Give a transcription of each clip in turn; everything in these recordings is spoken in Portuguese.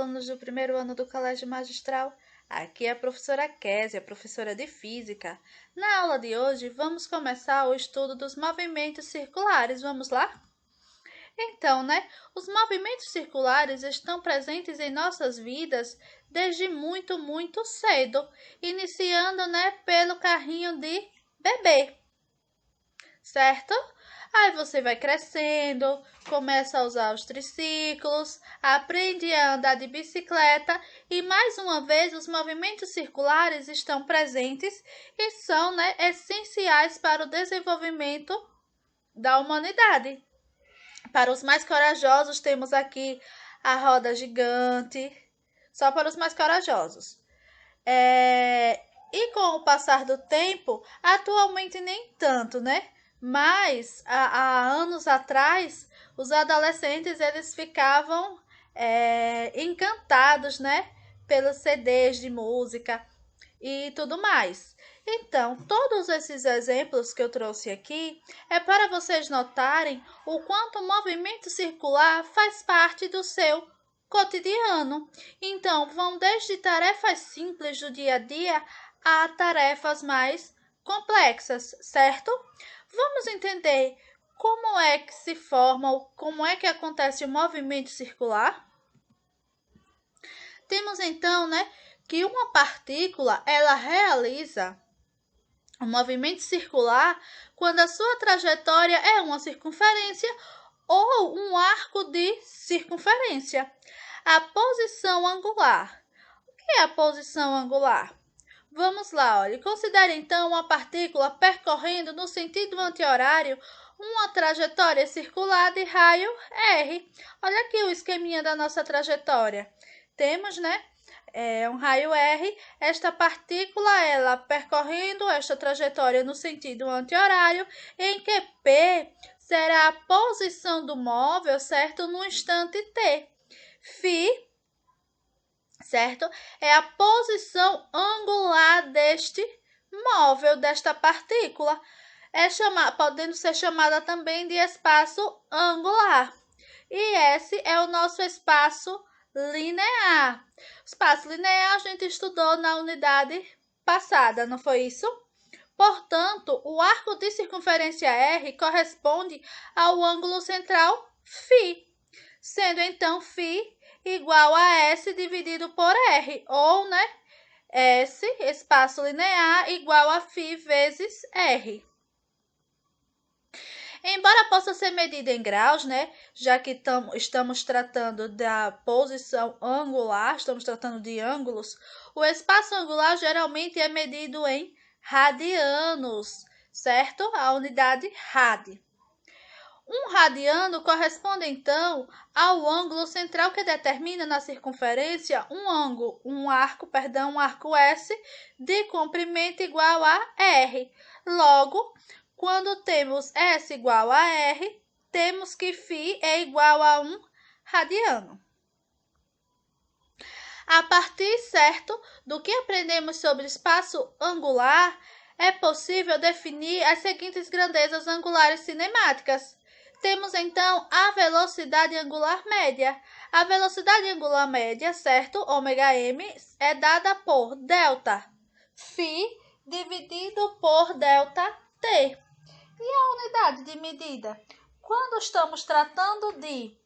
alunos do primeiro ano do Colégio Magistral. Aqui é a professora Késia, professora de Física. Na aula de hoje, vamos começar o estudo dos movimentos circulares. Vamos lá? Então, os movimentos circulares estão presentes em nossas vidas desde muito cedo, iniciando, pelo carrinho de bebê, certo? Aí você vai crescendo, começa a usar os triciclos, aprende a andar de bicicleta e, mais uma vez, os movimentos circulares estão presentes e são, essenciais para o desenvolvimento da humanidade. Para os mais corajosos, temos aqui a roda gigante, só para os mais corajosos. E com o passar do tempo, atualmente nem tanto, Mas, há anos atrás, os adolescentes eles ficavam encantados, pelos CDs de música e tudo mais. Então, todos esses exemplos que eu trouxe aqui é para vocês notarem o quanto o movimento circular faz parte do seu cotidiano. Então, vão desde tarefas simples do dia a dia a tarefas mais complexas, certo? Vamos entender como é que se forma, como é que acontece o movimento circular? Temos então, que uma partícula, ela realiza um movimento circular quando a sua trajetória é uma circunferência ou um arco de circunferência. A posição angular. O que é a posição angular? Vamos lá, olha. Considere então uma partícula percorrendo no sentido anti-horário uma trajetória circular de raio R. Olha aqui o esqueminha da nossa trajetória. Temos, um raio R, esta partícula, ela percorrendo esta trajetória no sentido anti-horário, em que P será a posição do móvel, certo? No instante T. Φ, certo? É a posição angular deste móvel, desta partícula. Podendo ser chamada também de espaço angular. E esse é o nosso espaço linear. O espaço linear a gente estudou na unidade passada, não foi isso? Portanto, o arco de circunferência R corresponde ao ângulo central φ, sendo então φ igual a S dividido por R, ou, S, espaço linear, igual a φ vezes R. Embora possa ser medida em graus, já que estamos tratando da posição angular, estamos tratando de ângulos, o espaço angular geralmente é medido em radianos, certo? A unidade rad. Um radiano corresponde, então, ao ângulo central que determina na circunferência um arco S de comprimento igual a R. Logo, quando temos S igual a R, temos que φ é igual a 1 radiano. A partir, certo, do que aprendemos sobre espaço angular, é possível definir as seguintes grandezas angulares cinemáticas. Temos, então, a velocidade angular média. A velocidade angular média, certo, ômega-m, é dada por delta φ dividido por delta t. E a unidade de medida? Quando estamos tratando de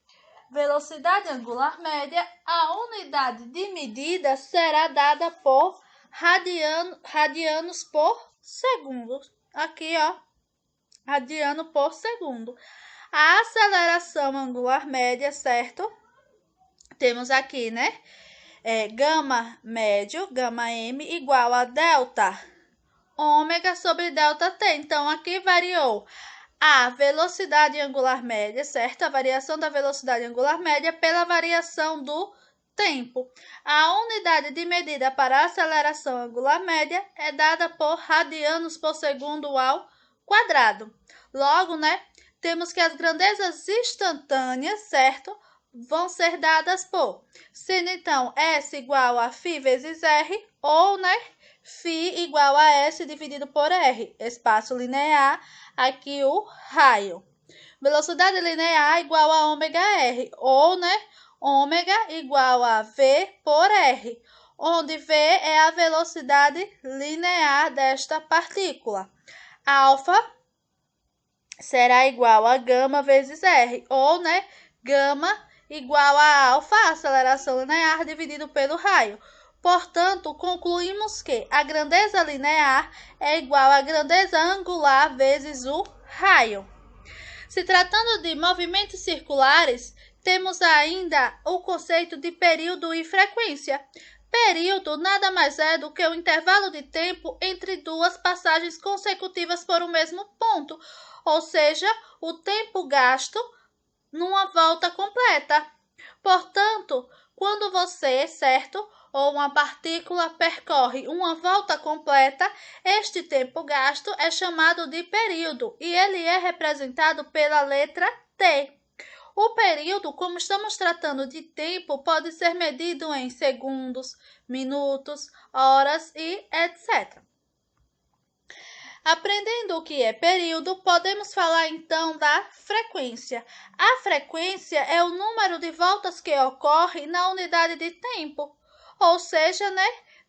velocidade angular média, a unidade de medida será dada por radianos por segundo. Aqui, radiano por segundo. A aceleração angular média, certo? Temos aqui, gama médio, gama m, igual a delta ômega sobre delta t. Então, aqui variou a velocidade angular média, certo? A variação da velocidade angular média pela variação do tempo. A unidade de medida para a aceleração angular média é dada por radianos por segundo ao quadrado. Logo, temos que as grandezas instantâneas, certo? Vão ser dadas por, sendo então S igual a φ vezes R, ou, φ igual a S dividido por R, espaço linear, aqui o raio. Velocidade linear igual a ômega R, ou, ômega igual a V por R, onde V é a velocidade linear desta partícula. Alfa será igual a gama vezes R, ou, gama igual a alfa, a aceleração linear, dividido pelo raio. Portanto, concluímos que a grandeza linear é igual à grandeza angular vezes o raio. Se tratando de movimentos circulares, temos ainda o conceito de período e frequência. Período nada mais é do que o intervalo de tempo entre duas passagens consecutivas por um mesmo ponto, ou seja, o tempo gasto numa volta completa. Portanto, quando você, ou uma partícula percorre uma volta completa, este tempo gasto é chamado de período e ele é representado pela letra T. O período, como estamos tratando de tempo, pode ser medido em segundos, minutos, horas e etc. Aprendendo o que é período, podemos falar então da frequência. A frequência é o número de voltas que ocorre na unidade de tempo, ou seja,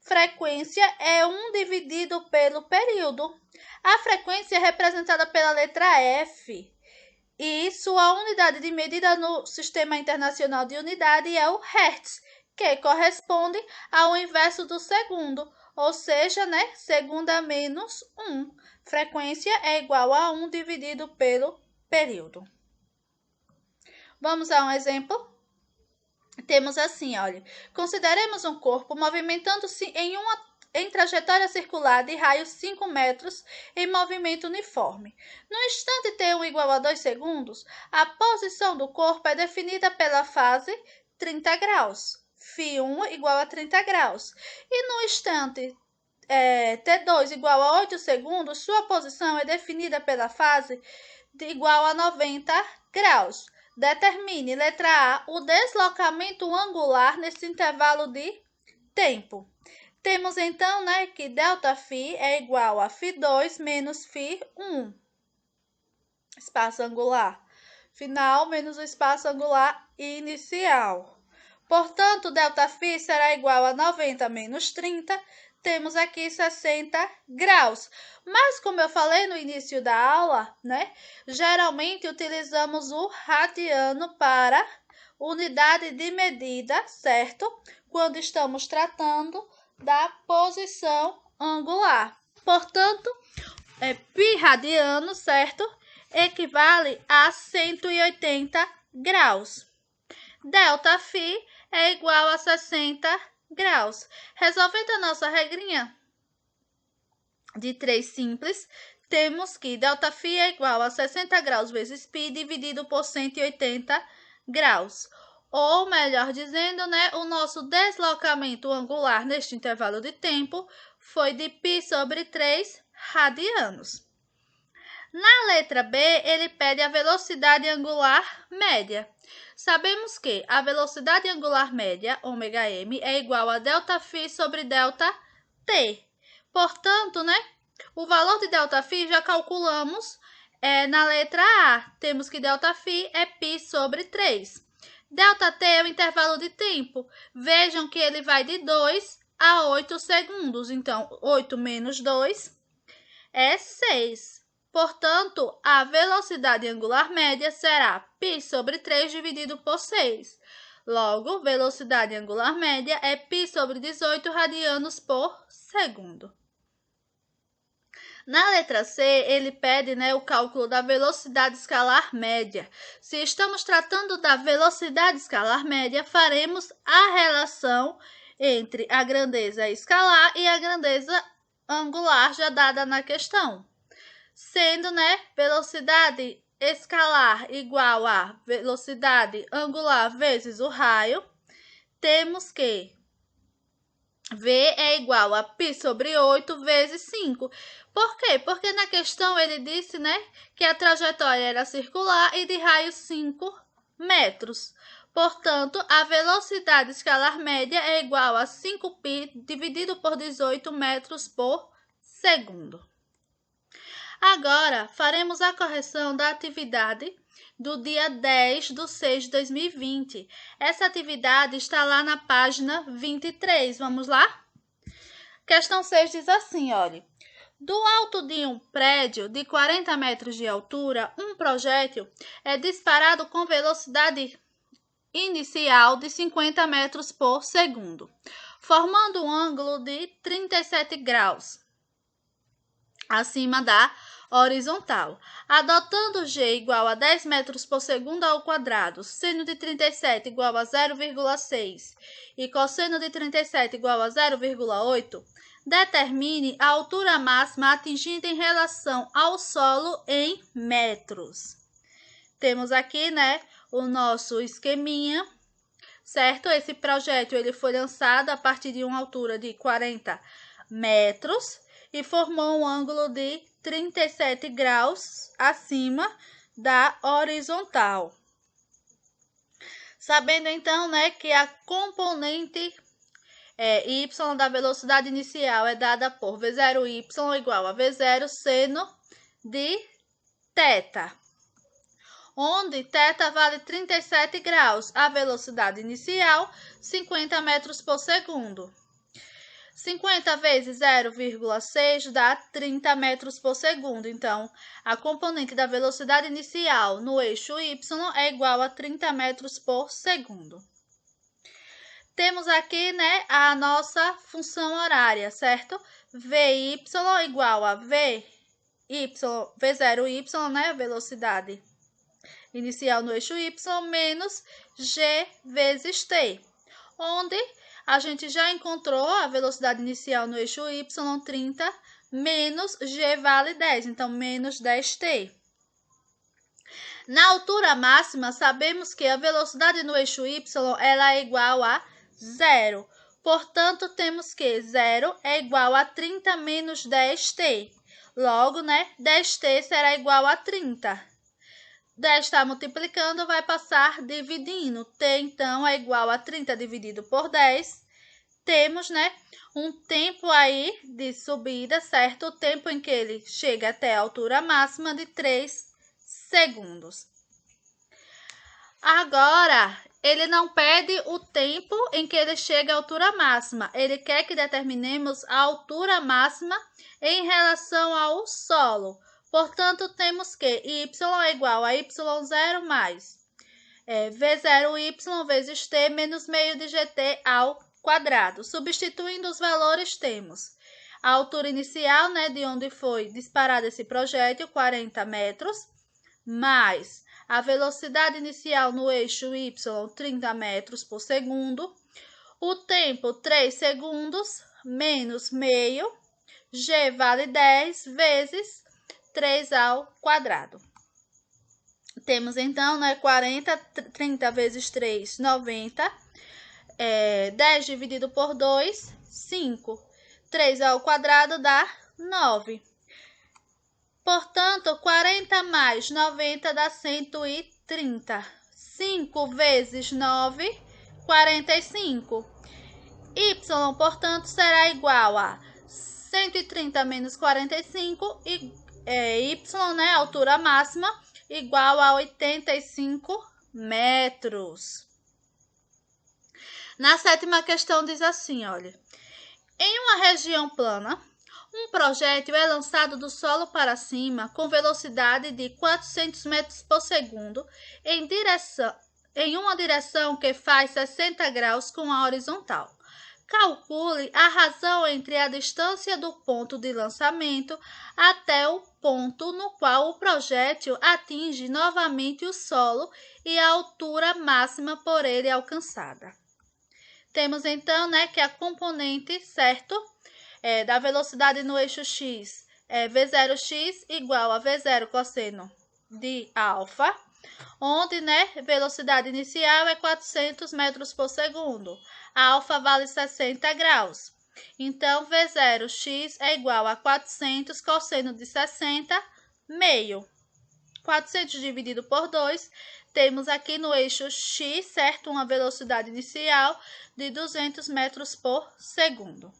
frequência é 1 dividido pelo período. A frequência é representada pela letra F. E sua unidade de medida no Sistema Internacional de Unidade é o Hertz, que corresponde ao inverso do segundo, ou seja, segunda menos 1. Frequência é igual a 1 dividido pelo período. Vamos a um exemplo? Temos assim, olha, consideremos um corpo movimentando-se em trajetória circular de raio 5 metros em movimento uniforme. No instante t1 igual a 2 segundos, a posição do corpo é definida pela fase 30 graus, φ1 igual a 30 graus. E no instante t2 igual a 8 segundos, sua posição é definida pela fase igual a 90 graus. Determine, letra A, o deslocamento angular nesse intervalo de tempo. Temos então, que ΔΦ é igual a φ2 menos φ1, espaço angular final menos o espaço angular inicial. Portanto, ΔΦ será igual a 90 menos 30, temos aqui 60 graus. Mas, como eu falei no início da aula, geralmente utilizamos o radiano para unidade de medida, certo? Quando estamos tratando da posição angular. Portanto, π radiano, certo? Equivale a 180 graus. ΔΦ é igual a 60 graus. Resolvendo a nossa regrinha de 3 simples, temos que ΔΦ é igual a 60 graus vezes π dividido por 180 graus. Ou, melhor dizendo, o nosso deslocamento angular neste intervalo de tempo foi de π sobre 3 radianos. Na letra B, ele pede a velocidade angular média. Sabemos que a velocidade angular média, ômega-m, é igual a ΔΦ sobre ΔT. Portanto, o valor de ΔΦ já calculamos na letra A. Temos que ΔΦ é π sobre 3. ΔT é o intervalo de tempo. Vejam que ele vai de 2 a 8 segundos. Então, 8 menos 2 é 6. Portanto, a velocidade angular média será π sobre 3 dividido por 6. Logo, velocidade angular média é π sobre 18 radianos por segundo. Na letra C, ele pede o cálculo da velocidade escalar média. Se estamos tratando da velocidade escalar média, faremos a relação entre a grandeza escalar e a grandeza angular já dada na questão. Sendo, velocidade escalar igual a velocidade angular vezes o raio, temos que V é igual a π sobre 8 vezes 5. Por quê? Porque na questão ele disse, que a trajetória era circular e de raio 5 metros. Portanto, a velocidade escalar média é igual a 5π dividido por 18 metros por segundo. Agora, faremos a correção da atividade do dia 10/6/2020. Essa atividade está lá na página 23. Vamos lá? Questão 6 diz assim, olha. Do alto de um prédio de 40 metros de altura, um projétil é disparado com velocidade inicial de 50 metros por segundo, formando um ângulo de 37 graus acima da horizontal. Adotando G igual a 10 metros por segundo ao quadrado, seno de 37 igual a 0,6 e cosseno de 37 igual a 0,8, determine a altura máxima atingida em relação ao solo em metros. Temos aqui, né, o nosso esqueminha, certo? Esse projétil ele foi lançado a partir de uma altura de 40 metros e formou um ângulo de 37 graus acima da horizontal. Sabendo então, né, que a componente y da velocidade inicial é dada por V0y igual a V0 seno de θ, onde θ vale 37 graus, a velocidade inicial 50 metros por segundo. 50 vezes 0,6 dá 30 metros por segundo. Então, a componente da velocidade inicial no eixo y é igual a 30 metros por segundo. Temos aqui, né, a nossa função horária, certo? Vy igual a V0y, né, velocidade inicial no eixo y, menos g vezes t, onde a gente já encontrou a velocidade inicial no eixo y, 30, menos g vale 10, então menos 10t. Na altura máxima, sabemos que a velocidade no eixo y ela é igual a 0. Portanto, temos que 0 é igual a 30 menos 10t. Logo, né, 10t será igual a 30. 10 está multiplicando, vai passar dividindo. T, então, é igual a 30 dividido por 10. Temos, né, um tempo aí de subida, certo? O tempo em que ele chega até a altura máxima de 3 segundos. Agora, ele não pede o tempo em que ele chega à altura máxima. Ele quer que determinemos a altura máxima em relação ao solo. Portanto, temos que y é igual a y0 mais v0y vezes t menos meio de gt ao quadrado. Substituindo os valores, temos a altura inicial, né, de onde foi disparado esse projétil, 40 metros, mais a velocidade inicial no eixo y, 30 metros por segundo, o tempo, 3 segundos, menos meio, g vale 10 vezes 3 ao quadrado. Temos então, né, 40, 30 vezes 3, 90. 10 dividido por 2, 5. 3 ao quadrado dá 9. Portanto, 40 mais 90 dá 130. 5 vezes 9, 45. Y, portanto, será igual a 130 menos 45 e y, né, altura máxima, igual a 85 metros. Na sétima questão diz assim, olha. Em uma região plana, um projétil é lançado do solo para cima com velocidade de 400 metros por segundo em uma direção que faz 60 graus com a horizontal. Calcule a razão entre a distância do ponto de lançamento até o ponto no qual o projétil atinge novamente o solo e a altura máxima por ele alcançada. Temos então, né, que a componente, certo, da velocidade no eixo x é v0x igual a v0 cosseno de alfa, onde, né, velocidade inicial é 400 metros por segundo. A alfa vale 60 graus. Então, V0x é igual a 400 cosseno de 60, meio. 400 dividido por 2, temos aqui no eixo x, certo, uma velocidade inicial de 200 metros por segundo.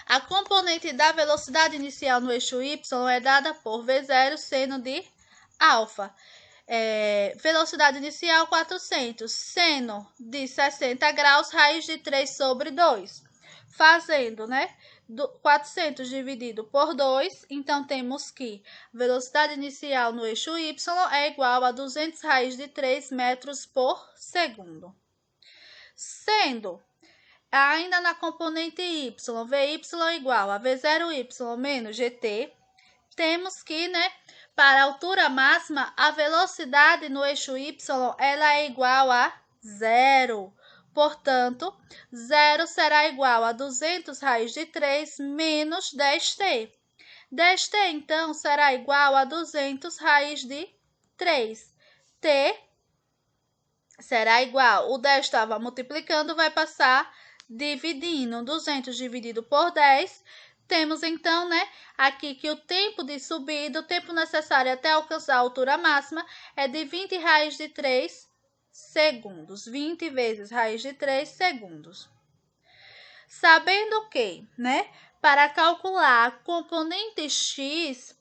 A componente da velocidade inicial no eixo y é dada por V0 seno de alfa. velocidade inicial 400, seno de 60 graus, raiz de 3 sobre 2. Fazendo, né? 400 dividido por 2, então temos que velocidade inicial no eixo y é igual a 200 raiz de 3 metros por segundo. Sendo ainda na componente y, Vy igual a V0y menos GT, temos que, né, para a altura máxima, a velocidade no eixo y ela é igual a 0. Portanto, 0 será igual a 200 raiz de 3 menos 10t. 10t, então, será igual a 200 raiz de 3. T será igual, o 10 estava multiplicando, vai passar dividindo. 200 dividido por 10, temos então, né, aqui que o tempo de subida, o tempo necessário até alcançar a altura máxima, é de 20 raiz de 3 segundos. 20 vezes raiz de 3 segundos. Sabendo que, né, para calcular a componente x,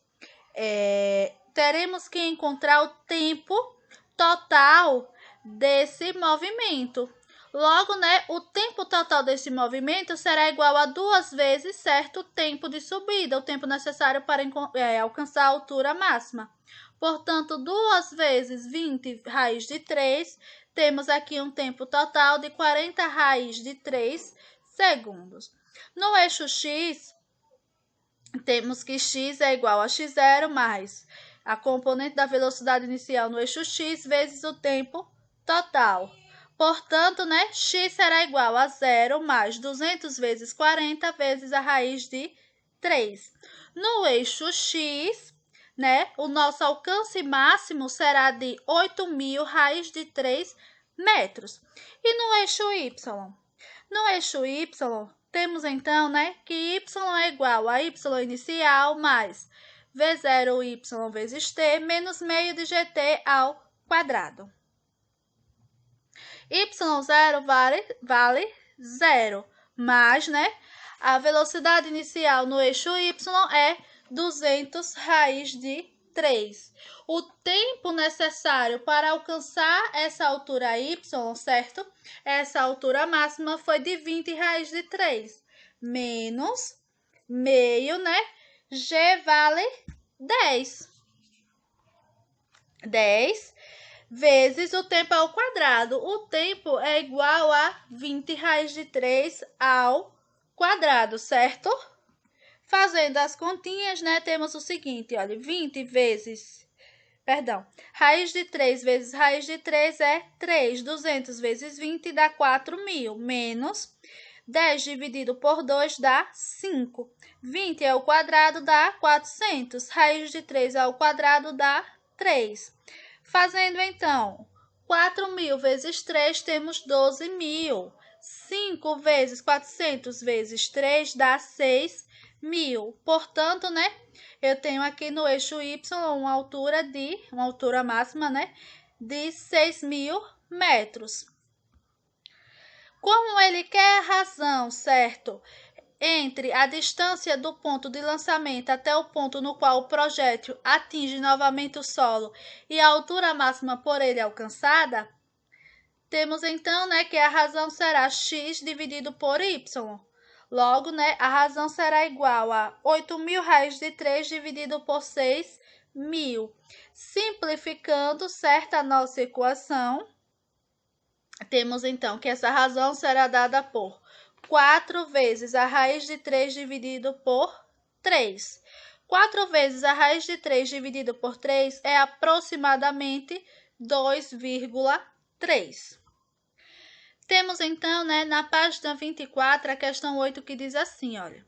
teremos que encontrar o tempo total desse movimento. Logo, né, o tempo total desse movimento será igual a 2 vezes certo tempo de subida, o tempo necessário para alcançar a altura máxima. Portanto, 2 vezes 20 raiz de 3, temos aqui um tempo total de 40 raiz de 3 segundos. No eixo x, temos que x é igual a x0 mais a componente da velocidade inicial no eixo x vezes o tempo total. Portanto, né, x será igual a 0 mais 200 vezes 40 vezes a raiz de 3. No eixo x, né, o nosso alcance máximo será de 8.000 raiz de 3 metros. E no eixo y? No eixo y, temos então, né, que y é igual a y inicial mais V0y vezes t menos meio de gt ao quadrado. Y0 vale 0, mas, né, a velocidade inicial no eixo y é 200 raiz de 3. O tempo necessário para alcançar essa altura y, certo? Essa altura máxima foi de 20 raiz de 3, menos meio, né? G vale 10. 10 vezes o tempo ao quadrado. O tempo é igual a 20 raiz de 3 ao quadrado, certo? Fazendo as continhas, né, temos o seguinte, olha, 20 vezes, raiz de 3 vezes raiz de 3 é 3, 200 vezes 20 dá 4.000, menos 10 dividido por 2 dá 5. 20 ao quadrado dá 400, raiz de 3 ao quadrado dá 3. Fazendo, então, 4.000 vezes 3, temos 12.000. 5 vezes 400 vezes 3 dá 6.000. Portanto, né, eu tenho aqui no eixo y uma altura máxima, né, de 6.000 metros. Como ele quer a razão, certo? Entre a distância do ponto de lançamento até o ponto no qual o projétil atinge novamente o solo e a altura máxima por ele alcançada, temos então, né, que a razão será x dividido por y. Logo, né, a razão será igual a 8.000 raiz de 3 dividido por 6.000. Simplificando, certo, a nossa equação, temos então que essa razão será dada por 4 vezes a raiz de 3 dividido por 3. 4 vezes a raiz de 3 dividido por 3 é aproximadamente 2,3. Temos então, né, na página 24, a questão 8, que diz assim, olha.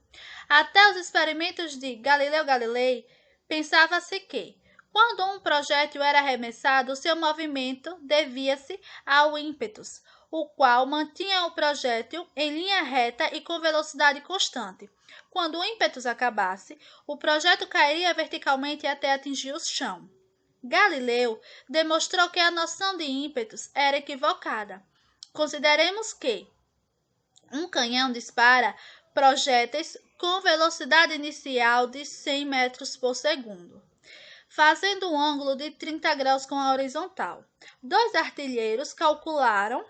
Até os experimentos de Galileu Galilei, pensava-se que, quando um projétil era arremessado, seu movimento devia-se ao ímpetus, o qual mantinha o projétil em linha reta e com velocidade constante. Quando o ímpetus acabasse, o projétil cairia verticalmente até atingir o chão. Galileu demonstrou que a noção de ímpetus era equivocada. Consideremos que um canhão dispara projéteis com velocidade inicial de 100 metros por segundo. fazendo um ângulo de 30 graus com a horizontal. 2 artilheiros calcularam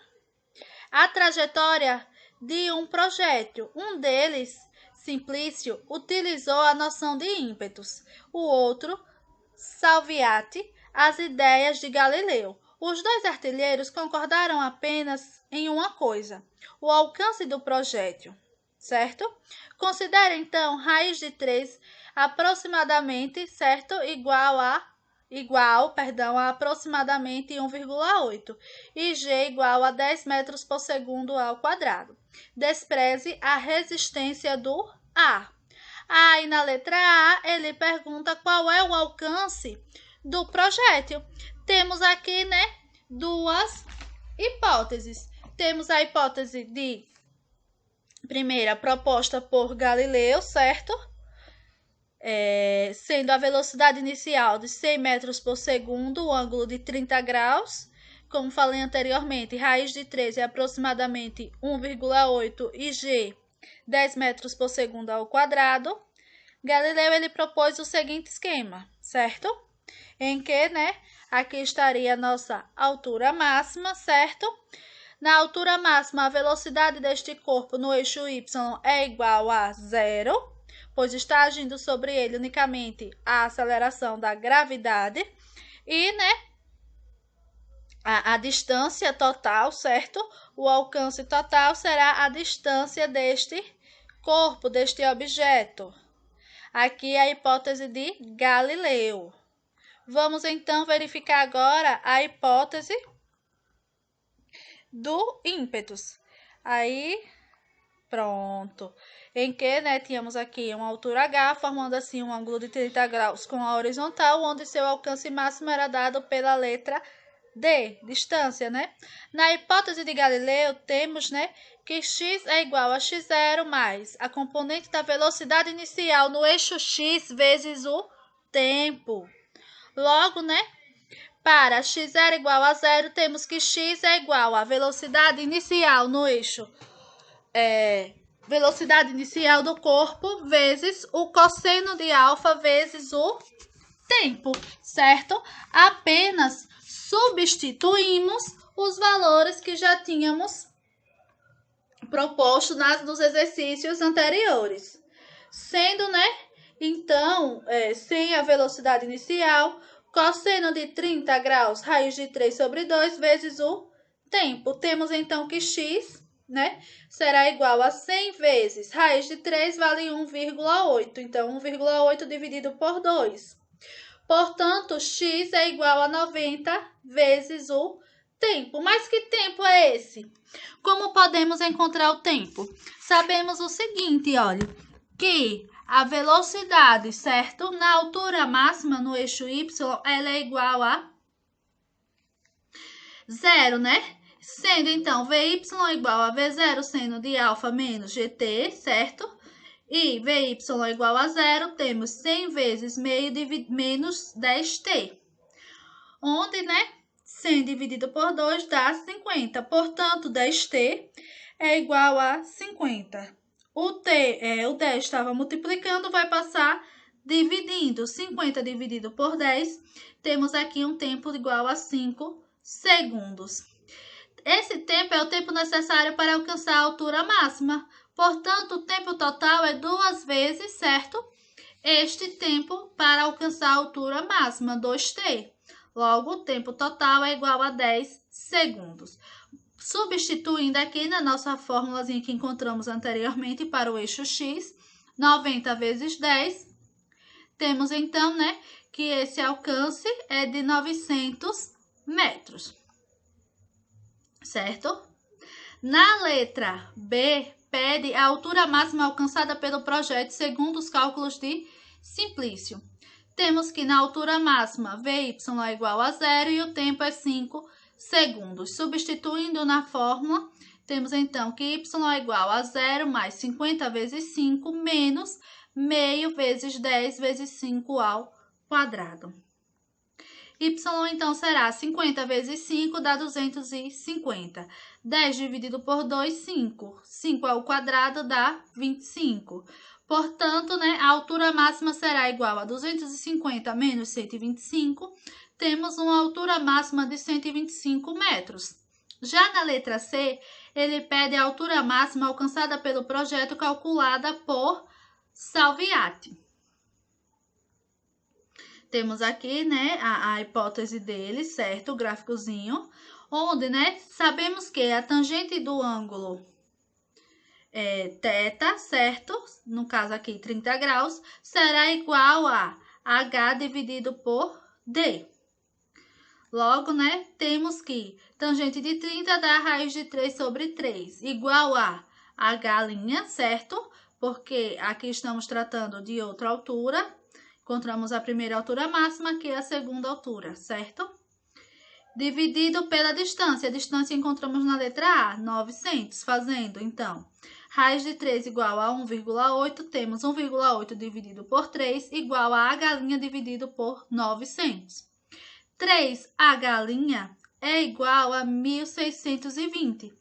a trajetória de um projétil. Um deles, Simplício, utilizou a noção de ímpetos. O outro, Salviati, as ideias de Galileu. Os 2 artilheiros concordaram apenas em uma coisa: o alcance do projétil, certo? Considere então raiz de 3 aproximadamente, certo? Igual a aproximadamente 1,8 e g igual a 10 metros por segundo ao quadrado. Despreze a resistência do A. Aí na letra A ele pergunta qual é o alcance do projétil. Temos aqui, né, duas hipóteses. Temos a hipótese de primeira proposta por Galileu, certo? Sendo a velocidade inicial de 100 metros por segundo, o ângulo de 30 graus. Como falei anteriormente, raiz de 3 é aproximadamente 1,8 e g 10 metros por segundo ao quadrado. Galileu ele propôs o seguinte esquema, certo? Em que, né, aqui estaria a nossa altura máxima, certo? Na altura máxima, a velocidade deste corpo no eixo y é igual a 0, pois está agindo sobre ele unicamente a aceleração da gravidade. E, né, a distância total, certo? O alcance total será a distância deste corpo, deste objeto. Aqui é a hipótese de Galileu. Vamos então verificar agora a hipótese do ímpetus. Aí, pronto. Em que, né, tínhamos aqui uma altura h, formando assim um ângulo de 30 graus com a horizontal, onde seu alcance máximo era dado pela letra D, distância, né? Na hipótese de Galileu, temos, né, que x é igual a x0 mais a componente da velocidade inicial no eixo x vezes o tempo. Logo, né, para x0 igual a 0, temos que x é igual a velocidade inicial no eixo, velocidade inicial do corpo vezes o cosseno de alfa vezes o tempo, certo? Apenas substituímos os valores que já tínhamos proposto nos exercícios anteriores. Sendo, né, então, sem a velocidade inicial, cosseno de 30 graus, raiz de 3 sobre 2, vezes o tempo. Temos, então, que x, né, será igual a 100 vezes raiz de 3, vale 1,8. Então, 1,8 dividido por 2. Portanto, x é igual a 90 vezes o tempo. Mas que tempo é esse? Como podemos encontrar o tempo? Sabemos o seguinte, olha, que a velocidade, certo? Na altura máxima, no eixo y, ela é igual a 0, né? Sendo, então, Vy igual a V0 seno de alfa menos GT, certo? E Vy igual a 0, temos 100 vezes meio menos 10t. Onde, né, 100 dividido por 2 dá 50. Portanto, 10t é igual a 50. O 10 estava multiplicando, vai passar dividindo. 50 dividido por 10, temos aqui um tempo igual a 5 segundos. Esse tempo é o tempo necessário para alcançar a altura máxima. Portanto, o tempo total é 2 vezes, certo? Este tempo para alcançar a altura máxima, 2t. Logo, o tempo total é igual a 10 segundos. Substituindo aqui na nossa fórmulazinha que encontramos anteriormente para o eixo x, 90 vezes 10, temos então, né, que esse alcance é de 900 metros, certo? Na letra B, pede a altura máxima alcançada pelo projétil segundo os cálculos de Simplício. Temos que na altura máxima, Vy é igual a 0 e o tempo é 5 segundos. Substituindo na fórmula, temos então que y é igual a 0 mais 50 vezes 5 menos meio vezes 10 vezes 5 ao quadrado. Y, então, será 50 vezes 5 dá 250. 10 dividido por 2, 5. 5 ao quadrado dá 25. Portanto, né, a altura máxima será igual a 250 menos 125. Temos uma altura máxima de 125 metros. Já na letra C, ele pede a altura máxima alcançada pelo projeto calculada por Salviati. Temos aqui, né, a hipótese dele, certo? O gráficozinho, onde, né, sabemos que a tangente do ângulo θ, certo? No caso aqui, 30 graus, será igual a H dividido por D. Logo, né, temos que tangente de 30 dá a raiz de 3 sobre 3, igual a H', certo? Porque aqui estamos tratando de outra altura. Encontramos a primeira altura máxima, que é a segunda altura, certo? Dividido pela distância. A distância encontramos na letra A, 900. Fazendo, então, raiz de 3 igual a 1,8. Temos 1,8 dividido por 3 igual a H' dividido por 900. 3H' é igual a 1.620.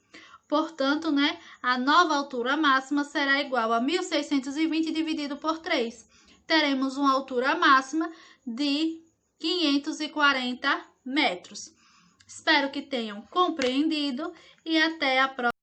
Portanto, né, a nova altura máxima será igual a 1.620 dividido por 3. Teremos uma altura máxima de 540 metros. Espero que tenham compreendido e até a próxima.